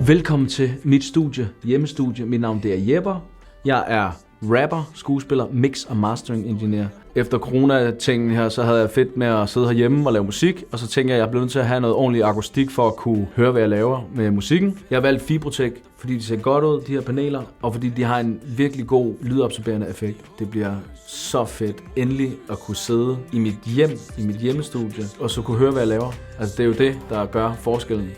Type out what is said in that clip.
Velkommen til mit studie, hjemmestudie. Mit navn det er Jepper. Jeg er rapper, skuespiller, mix og mastering engineer. Efter corona-tingen her, så havde jeg fedt med at sidde herhjemme og lave musik, og så tænker jeg bliver nødt til at have noget ordentlig akustik for at kunne høre, hvad jeg laver med musikken. Jeg har valgt Fibrotech, fordi de ser godt ud, de her paneler, og fordi de har en virkelig god lydabsorberende effekt. Det bliver så fedt endelig at kunne sidde i mit hjem, i mit hjemmestudie, og så kunne høre, hvad jeg laver. Altså det er jo det, der gør forskellen.